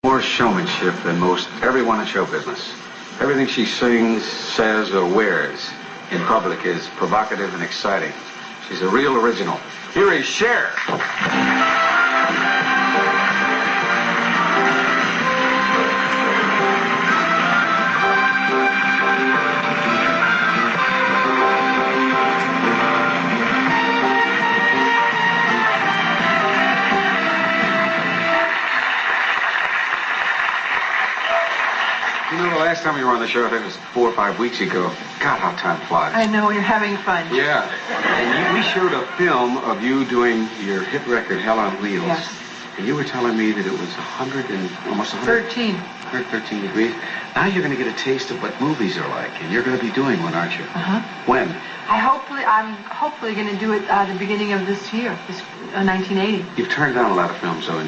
More showmanship than most everyone in show business. Everything she sings, says, or wears in public is provocative and exciting. She's a real original. Here is Cher. You know, the last time we were on the show, I think it was 4 or 5 weeks ago. God, how time flies. I know, you're having fun. Yeah. And we showed a film of you doing your hit record, Hell on Wheels. Yes. And you were telling me that it was almost 113 degrees. Now you're going to get a taste of what movies are like, and you're going to be doing one, aren't you? Uh-huh. When? I'm hopefully going to do it at the beginning of this year, 1980. You've turned down a lot of films, though,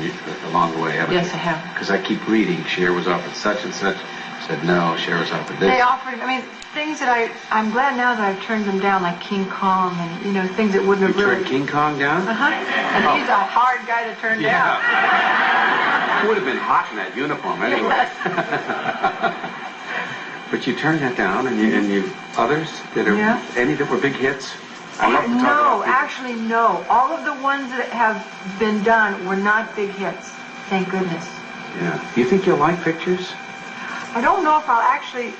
along the way, haven't you? Yes, I have. Because I keep reading, Cher was offered such and such. Said no, Cher was offered this. They offered, things that I'm glad now that I've turned them down, like King Kong and, things that wouldn't have really... You turned King Kong down? Uh-huh. And he's a hard guy to turn down. It would have been hot in that uniform anyway. But you turned that down, and you others that are any that were big hits? I love to talk about people. Actually, no. All of the ones that have been done were not big hits. Thank goodness. Yeah. Do you think you'll like pictures? I don't know if I'll actually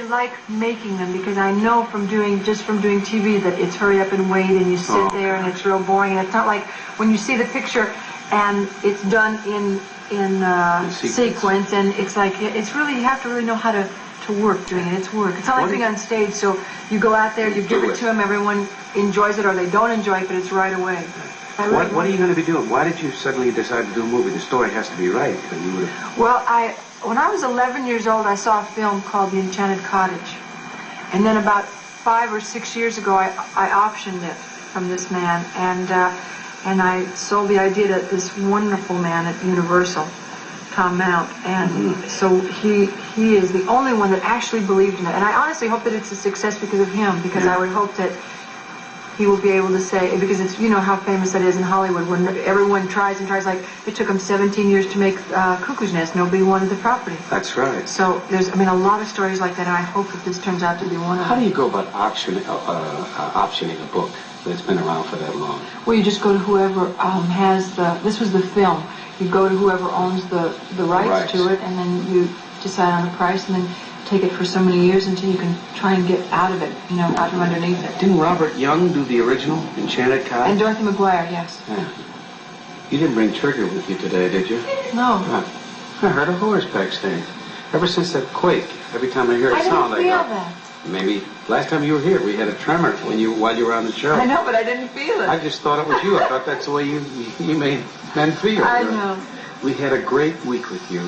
like making them, because I know from doing TV that it's hurry up and wait, and you sit there and it's real boring, and it's not like when you see the picture and it's done in sequence, and it's like it's really, you have to really know how to work doing it. It's work. It's not like being on stage, so you go out there, you give it to them, everyone enjoys it or they don't enjoy it, but it's right away. What are you going to be doing? Why did you suddenly decide to do a movie? The story has to be right. Well, when I was 11 years old, I saw a film called The Enchanted Cottage. And then about 5 or 6 years ago, I optioned it from this man. And I sold the idea to this wonderful man at Universal, Tom Mount. And so he is the only one that actually believed in it. And I honestly hope that it's a success because of him, because I would hope that he will be able to say, because it's, you know how famous that is in Hollywood, when everyone tries and tries, like it took him 17 years to make Cuckoo's Nest. Nobody wanted the property. That's right. So there's, a lot of stories like that, and I hope that this turns out to be one of them. How do you go about optioning a book that's been around for that long? Well, you just go to whoever has this was the film. You go to whoever owns the rights to it, and then you decide on the price, and then take it for so many years until you can try and get out of it, out from underneath it. Didn't Robert Young do the original Enchanted Cottage? And Dorothy McGuire, yes. Yeah. You didn't bring Trigger with you today, did you? No. I heard a horse backstage. Ever since that quake, every time I hear a sound, I didn't feel that. Maybe last time you were here, we had a tremor while you were on the show. I know, but I didn't feel it. I just thought it was you. I thought that's the way you made men feel. I know. We had a great week with you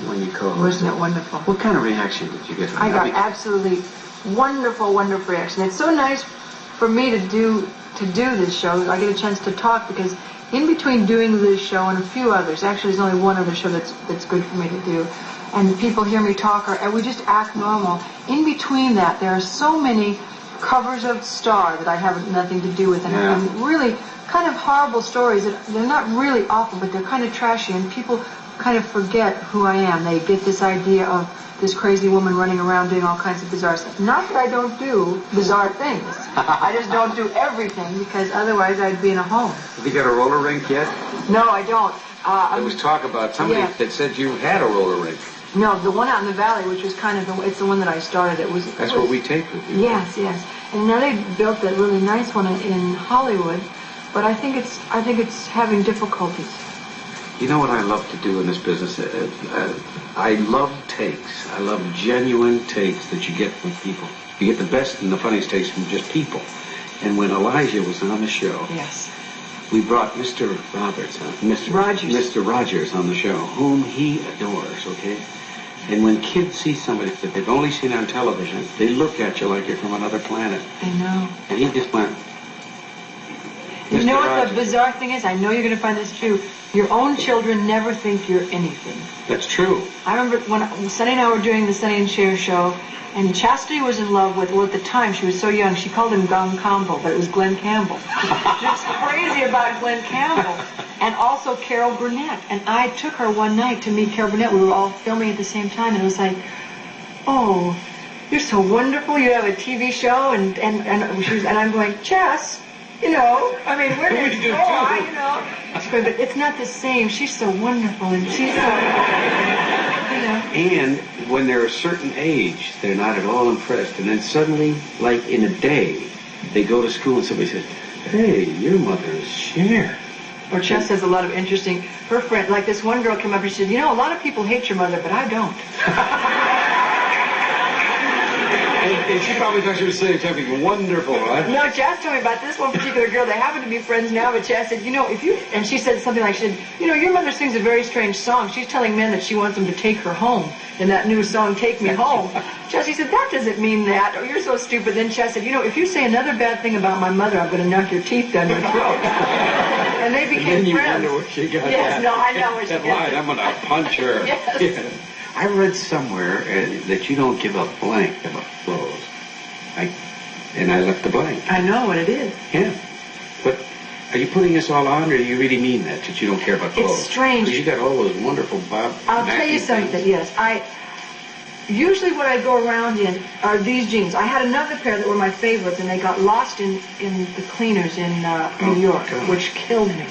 when you co-hosted. Wasn't it wonderful? What kind of reaction did you get from that? I got absolutely wonderful, wonderful reaction. It's so nice for me to do this show. I get a chance to talk, because in between doing this show and a few others, actually there's only one other show that's good for me to do, and people hear me talk, and we just act normal. In between that, there are so many covers of Star that I have nothing to do with, and really kind of horrible stories that they're not really awful, but they're kind of trashy, and people kind of forget who I am. They get this idea of this crazy woman running around doing all kinds of bizarre stuff. Not that I don't do bizarre things. I just don't do everything, because otherwise I'd be in a home. Have you got a roller rink yet? No, I don't. There was talk about somebody that said you had a roller rink. No, the one out in the valley, which was kind of it's the one that I started. That's what we taped with you. Yes. And now they built that really nice one in Hollywood. But I think it's having difficulties. You know what I love to do in this business? I love takes. I love genuine takes that you get from people. You get the best and the funniest takes from just people. And when Elijah was on the show, we brought Mr. Rogers on the show, whom he adores, okay? And when kids see somebody that they've only seen on television, they look at you like you're from another planet. I know. And he just went... You know what the bizarre thing is? I know you're going to find this true. Your own children never think you're anything. That's true. I remember when Sonny and I were doing the Sonny and Cher show, and Chastity was in love with, well, at the time, she was so young, she called him Glenn Campbell, but it was Glenn Campbell. She was crazy about Glenn Campbell. and also Carol Burnett. And I took her one night to meet Carol Burnett. We were all filming at the same time, and it was like, oh, you're so wonderful. You have a TV show, and I'm going, Jess, you know, I mean, where did you go? You know. She's going, but it's not the same. She's so wonderful, and she's so, you know. And when they're a certain age, they're not at all impressed. And then suddenly, like in a day, they go to school and somebody says, hey, your mother is Cher. Or Jess has a lot of interesting, her friend, like this one girl came up and she said, you know, a lot of people hate your mother, but I don't. And she probably thought she was saying something wonderful, right? No, Jess told me about this one particular girl. They happen to be friends now, but Jess said, you know, if you... And she said something like, she said, you know, your mother sings a very strange song. She's telling men that she wants them to take her home in that new song, Take Me Home. Jess, he said, that doesn't mean that. Oh, you're so stupid. Then Jess said, you know, if you say another bad thing about my mother, I'm going to knock your teeth down your throat. And they became and then friends. You wonder where she got yes, that. No, I know where she got line, it. I'm going to punch her. Yes. Yeah. I read somewhere that you don't give a blank about clothes. And I left the blank. I know what it is. Yeah. But are you putting us all on, or do you really mean that you don't care about clothes? It's strange. Because you got all those wonderful Bob I'll tell you something, things. yes. Usually what I go around in are these jeans. I had another pair that were my favorites, and they got lost in the cleaners in New York, God. which killed me.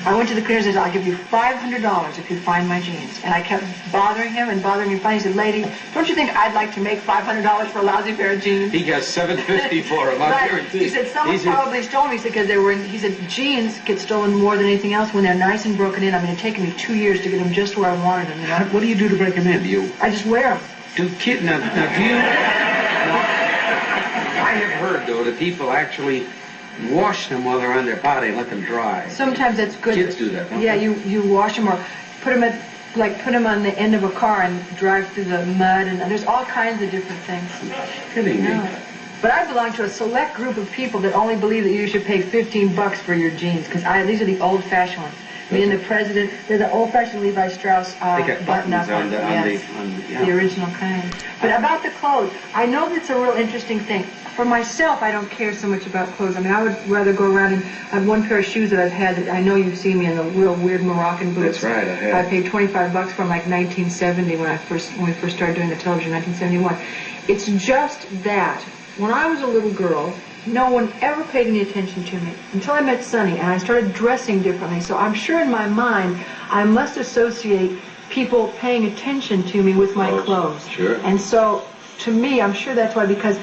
I went to the cleaners and said, I'll give you $500 if you find my jeans. And I kept bothering him and bothering him. Finally, he said, lady, don't you think I'd like to make $500 for a lousy pair of jeans? He got $750 for them, I guarantee. He said, someone probably stole me. He said, because he said, jeans get stolen more than anything else when they're nice and broken in. I mean, it taken me 2 years to get them just where I wanted them, you know? What do you do to break them in? I just wear them. Now, do you... Now, I have heard, though, that people actually wash them while they're on their body and let them dry. Sometimes that's good. Kids do that, don't yeah, they? you wash them or put them on the end of a car and drive through the mud, and there's all kinds of different things. Kidding me. No. But I belong to a select group of people that only believe that you should pay $15 for your jeans, because these are the old-fashioned ones. Me and the president, they're the old-fashioned Levi Strauss button-up on the original kind. But about the clothes, I know that's a real interesting thing. For myself, I don't care so much about clothes. I mean, I would rather go around and I have one pair of shoes that I've had that I know you've seen me in, the real weird Moroccan boots. That's right, I have. I paid $25 for them, like 1970 when we first started doing the television, 1971. It's just that when I was a little girl, no one ever paid any attention to me until I met Sonny, and I started dressing differently. So I'm sure in my mind, I must associate people paying attention to me with my clothes. Sure. And so, to me, I'm sure that's why, because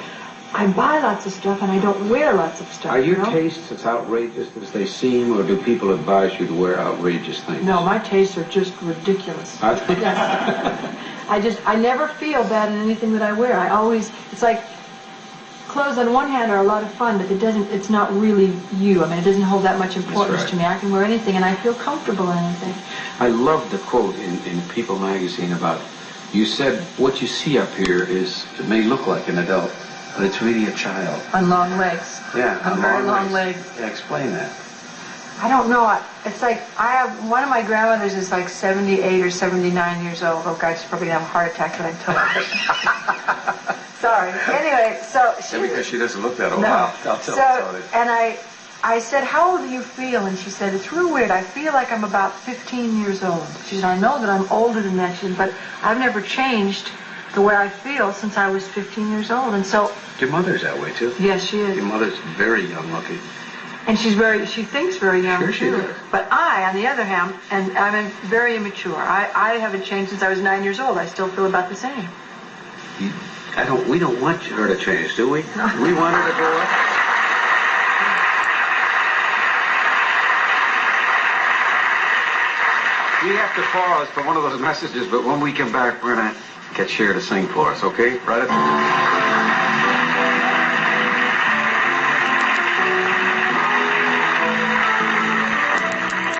I buy lots of stuff and I don't wear lots of stuff. Are your tastes as outrageous as they seem, or do people advise you to wear outrageous things? No, my tastes are just ridiculous. I think. I never feel bad in anything that I wear. It's like, clothes on one hand are a lot of fun, but it's not really you. I mean, it doesn't hold that much importance to me. I can wear anything and I feel comfortable in anything. I love the quote in People magazine about, you said, what you see up here it may look like an adult, but it's really a child. On long legs. Yeah, on very long legs. Yeah, explain that. I don't know. It's like one of my grandmothers is like 78 or 79 years old. Oh, God, she's probably going to have a heart attack when I tell her. Sorry. Anyway, so she... Yeah, because she doesn't look that old. No. I'll tell her. And I said, how old do you feel? And she said, it's real weird. I feel like I'm about 15 years old. She said, I know that I'm older than that. She said, but I've never changed the way I feel since I was 15 years old. And so... Your mother's that way, too. Yes, she is. Your mother's very young looking. And she thinks very young. Sure she does. But I, on the other hand, and I'm very immature. I haven't changed since I was 9 years old. I still feel about the same. We don't want her to change, do we? We want her to grow up. We have to pause for one of those messages, but when we come back, we're going to get Cher to sing for us, okay? Right at the...